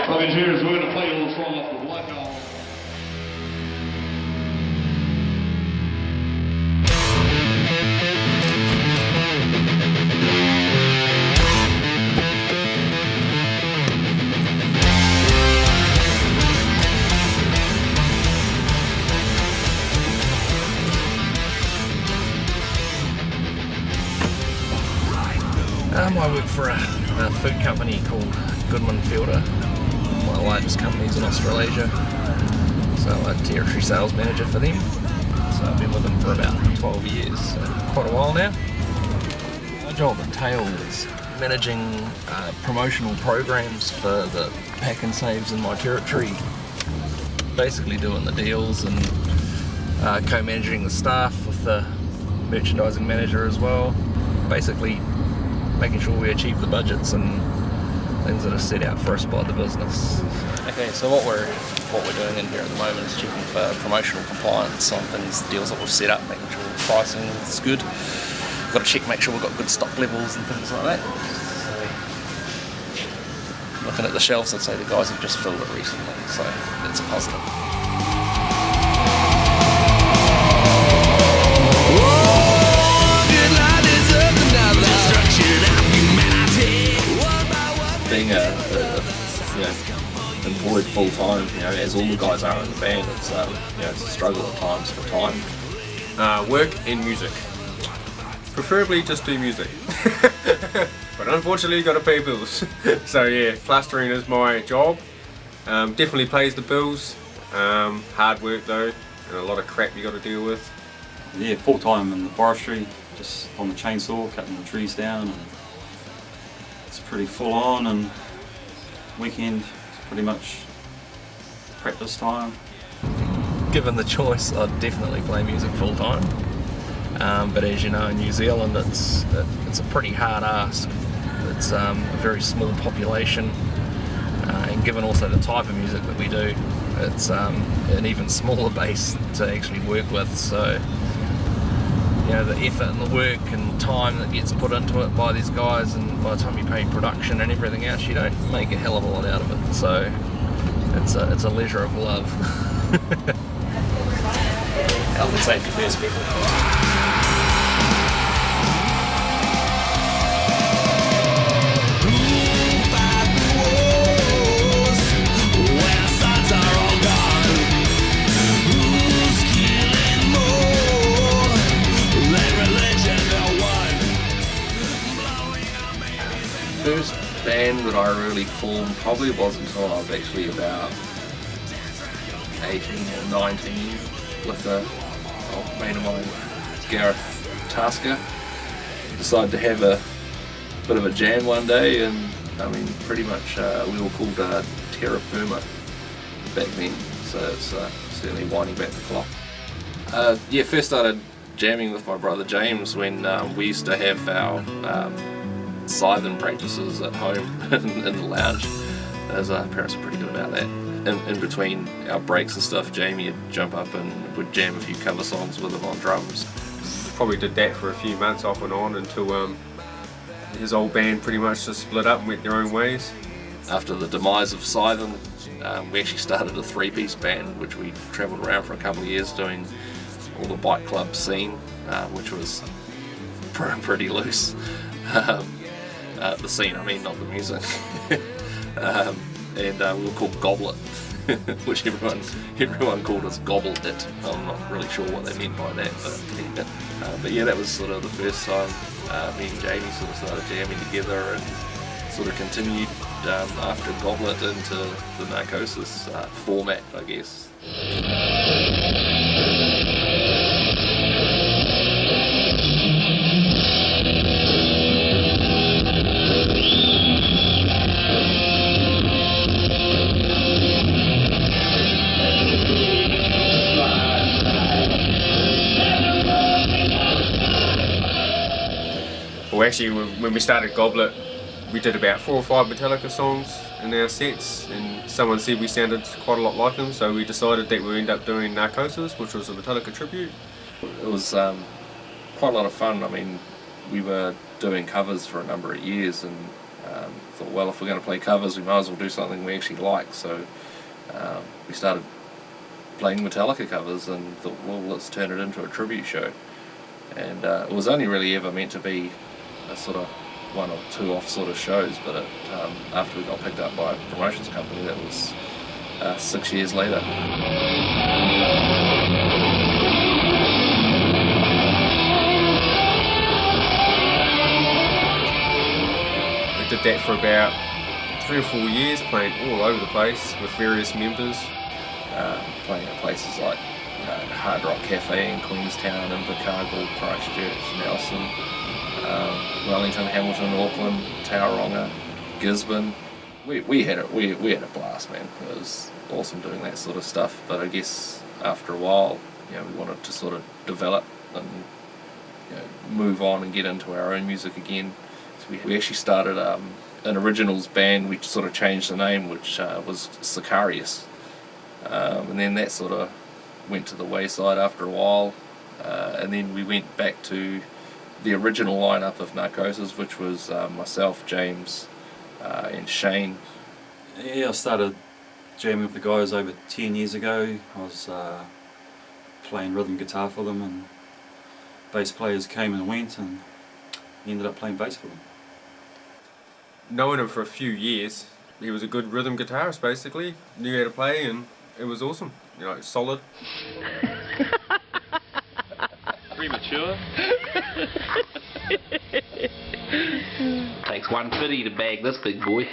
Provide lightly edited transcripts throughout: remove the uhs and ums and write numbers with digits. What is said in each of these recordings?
Well, engineers, we're going to play a little song off the Black Album. I work for a food company called Goodman Fielder. One of the largest companies in Australasia. So I'm a territory sales manager for them. So I've been with them for about 12 years, so quite a while now. My job entails managing promotional programs for the pack and saves in my territory. Basically doing the deals and co-managing the staff with the merchandising manager as well. Basically making sure we achieve the budgets and things that are set out for us by the business. Okay, so what we're doing in here at the moment is checking for promotional compliance on things, deals that we've set up, making sure the pricing is good. We've got to check, make sure we've got good stock levels and things like that. So, looking at the shelves, I'd say the guys have just filled it recently, so it's a positive. Being employed full time, as all the guys are in the band, it's it's a struggle at times for time. Work in music. Preferably just do music. But unfortunately, got to pay bills. So yeah, plastering is my job. Definitely pays the bills. Hard work though, and a lot of crap you got to deal with. Yeah, full time in the forestry, just on the chainsaw, cutting the trees down. And it's pretty full on, and weekend is pretty much practice time. Given the choice, I'd definitely play music full time. But as you know, in New Zealand, it's a pretty hard ask. It's a very small population, and given also the type of music that we do, it's an even smaller base to actually work with. So, the effort and the work and time that gets put into it by these guys, and by the time you pay production and everything else, you don't make a hell of a lot out of it. So it's a leisure of love. Health and safety first, people. First band that I really formed probably wasn't until I was actually about 18 or 19 with a old mate of mine, Gareth Tasker. Decided to have a bit of a jam one day, and pretty much we were called Terra Firma back then, so it's certainly winding back the clock. First started jamming with my brother James when we used to have our scything practices at home in the lounge, as our parents were pretty good about that. In between our breaks and stuff, Jamie would jump up and would jam a few cover songs with him on drums. Probably did that for a few months off and on until his old band pretty much just split up and went their own ways. After the demise of Scythen, we actually started a three-piece band, which we travelled around for a couple of years doing all the bike club scene, which was pretty loose. The scene, not the music. And we were called Goblet, which everyone called us Gobble It. I'm not really sure what they meant by that, but yeah, that was sort of the first time me and Jamie sort of started jamming together, and sort of continued after Goblet into the Narcosis format, I guess. Well, actually, when we started Goblet, we did about 4 or 5 Metallica songs in our sets, and someone said we sounded quite a lot like them, so we decided that we'd end up doing Narcosis, which was a Metallica tribute. It was quite a lot of fun. We were doing covers for a number of years, and thought, well, if we're going to play covers, we might as well do something we actually like. So we started playing Metallica covers and thought, well, let's turn it into a tribute show. And it was only really ever meant to be a sort of one or two off sort of shows, but after we got picked up by a promotions company, that was 6 years later. We did that for about 3 or 4 years, playing all over the place with various members. Playing at places like Hard Rock Cafe in Queenstown, Invercargill, Christchurch, Nelson, Wellington, Hamilton, Auckland, Tauranga, Gisborne. We had a blast, man. It was awesome doing that sort of stuff. But I guess after a while, we wanted to sort of develop and move on and get into our own music again. So we actually started an originals band. We sort of changed the name, which was Sicarius, and then that sort of went to the wayside after a while, and then we went back to the original lineup of Narcosis, which was myself, James, and Shane. Yeah, I started jamming with the guys over 10 years ago. I was playing rhythm guitar for them, and bass players came and went, and ended up playing bass for them. Knowing him for a few years, he was a good rhythm guitarist basically, knew how to play, and it was awesome, solid. Premature. Takes 150 to bag this big boy.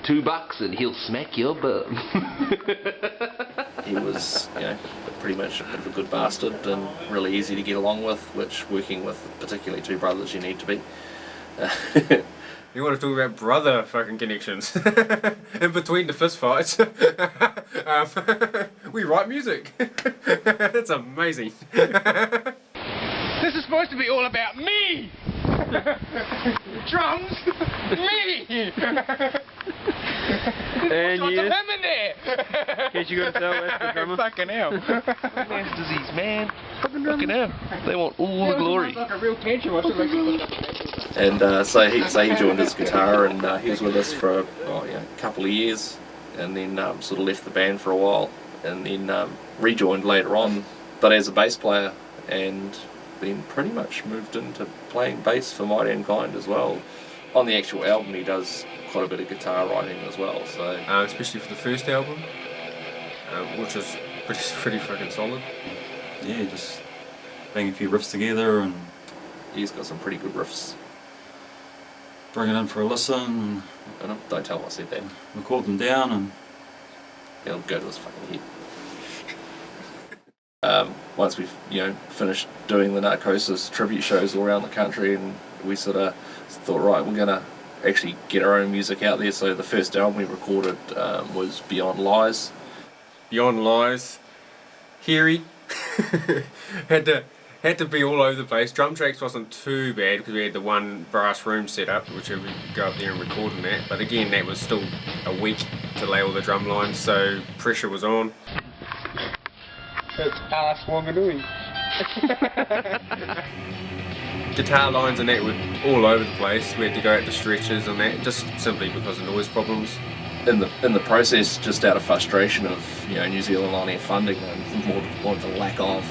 $2 and he'll smack your bum. He was, pretty much a bit of a good bastard and really easy to get along with, which working with particularly two brothers you need to be. You want to talk about brother fucking connections? In between the fist fights, we write music. That's amazing. This is supposed to be all about me! Drums! Me! And What's yes, him in there? guess you gotta tell that's the drummer. Fucking hell. Man's disease, man. Fucking hell. They want all the glory. Like a real cancer or something. And so he joined his guitar, and he was with us for a couple of years, and then sort of left the band for a while, and then rejoined later on, but as a bass player, and then pretty much moved into playing bass for Mighty Unkind as well. On the actual album he does quite a bit of guitar writing as well, so especially for the first album, which was pretty fucking solid. Yeah, just bang a few riffs together and he's got some pretty good riffs. bring it in for a listen, Don't tell him I said that. record them down, and He'll go to his fucking head. Once we've finished doing the Narcosis tribute shows all around the country, and we sort of thought, right, we're gonna actually get our own music out there. So the first album we recorded was Beyond Lies. Beyond Lies, Hairy, had to be all over the place. Drum tracks wasn't too bad because we had the one brass room set up, which we could go up there and record in that. But again, that was still a week to lay all the drum lines, so pressure was on. It's ass wanganui. Guitar lines and that were all over the place. We had to go out to stretches and that, just simply because of noise problems. In the process, just out of frustration of New Zealand not having funding and more the lack of,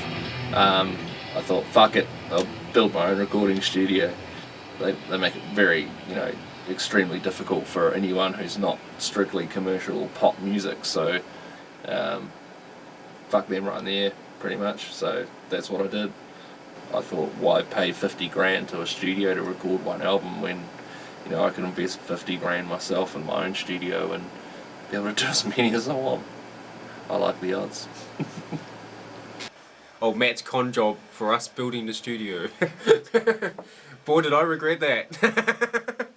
I thought, fuck it, I'll build my own recording studio. They make it very extremely difficult for anyone who's not strictly commercial pop music. So fuck them right there, pretty much. So that's what I did. I thought, why pay 50 grand to a studio to record one album when I can invest 50 grand myself in my own studio and be able to do as many as I want. I like the odds. Old Matt's con job for us building the studio. Boy, did I regret that.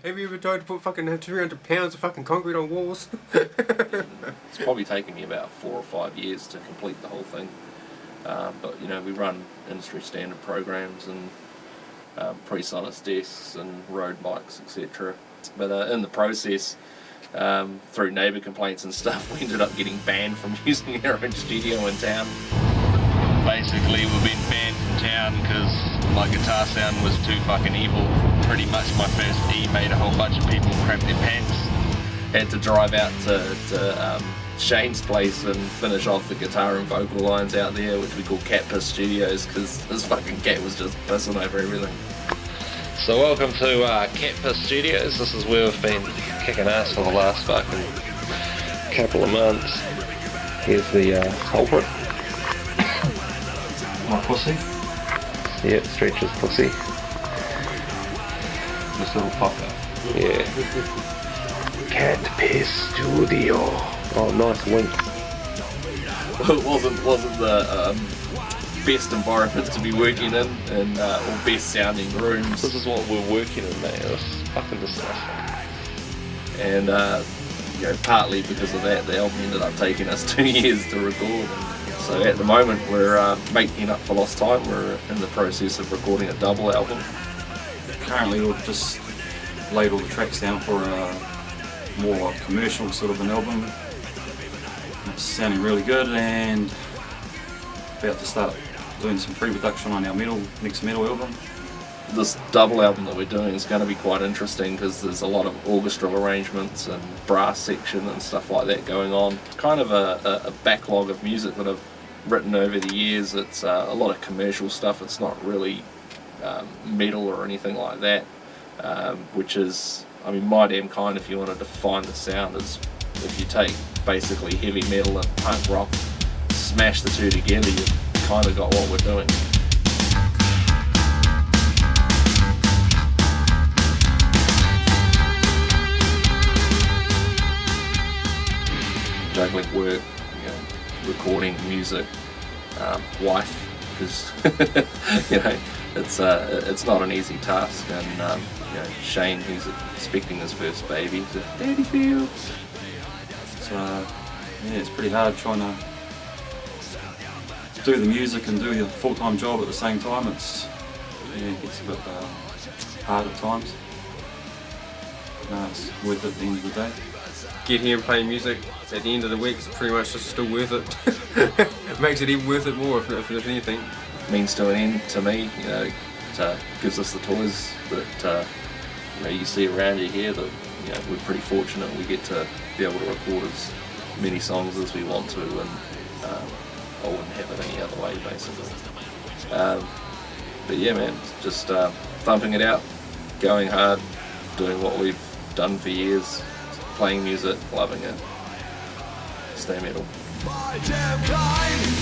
Have you ever tried to put fucking 200 pounds of fucking concrete on walls? It's probably taken me about 4 or 5 years to complete the whole thing. But we run industry standard programs and pre-Sonos desks and road mics, etc. But in the process, through neighbour complaints and stuff, we ended up getting banned from using our own studio in town. Basically, we've been banned from town because my guitar sound was too fucking evil. pretty much my first E, made a whole bunch of people crap their pants. Had to drive out to Shane's place and finish off the guitar and vocal lines out there, which we call Cat Piss Studios, because this fucking cat was just pissing over everything. So welcome to Cat Piss Studios. This is where we've been kicking ass for the last fucking couple of months. Here's the culprit. My pussy. Yeah, Stretch's pussy. This little fucker. Yeah. Cat Piss Studio. Oh, nice wink. It wasn't the best environment to be working in, and or best sounding rooms. This is what we're working in, mate. It's fucking disgusting. And you know, partly because of that, the album ended up taking us 2 years to record. So at the moment, we're making up for lost time. We're in the process of recording a double album. Currently we've just laid all the tracks down for a more commercial sort of an album. It's sounding really good, and about to start doing some pre-production on our next metal album. This double album that we're doing is going to be quite interesting because there's a lot of orchestral arrangements and brass section and stuff like that going on. Kind of a backlog of music that I've written over the years. It's a lot of commercial stuff. It's not really metal or anything like that, which is, I mean, my damn kind. If you want to define the sound, is if you take basically heavy metal and punk rock, smash the two together, you've kind of got what we're doing. Juggling work, you know, recording music, wife, because you know it's not an easy task, and you know, Shane, who's expecting his first baby, so daddy feels. So yeah, it's pretty hard trying to do the music and do your full-time job at the same time. It gets a bit hard at times. No, it's worth it at the end of the day. Get here and play music at the end of the week is pretty much just still worth it. It makes it even worth it more, if anything. Means to an end to me, you know. It gives us the toys that you know, you see around you here. That, you know, we're pretty fortunate we get to be able to record as many songs as we want to, and I wouldn't have it any other way, basically. But yeah, man, just thumping it out, going hard, doing what we've done for years, playing music, loving it. Stay metal. My damn kind.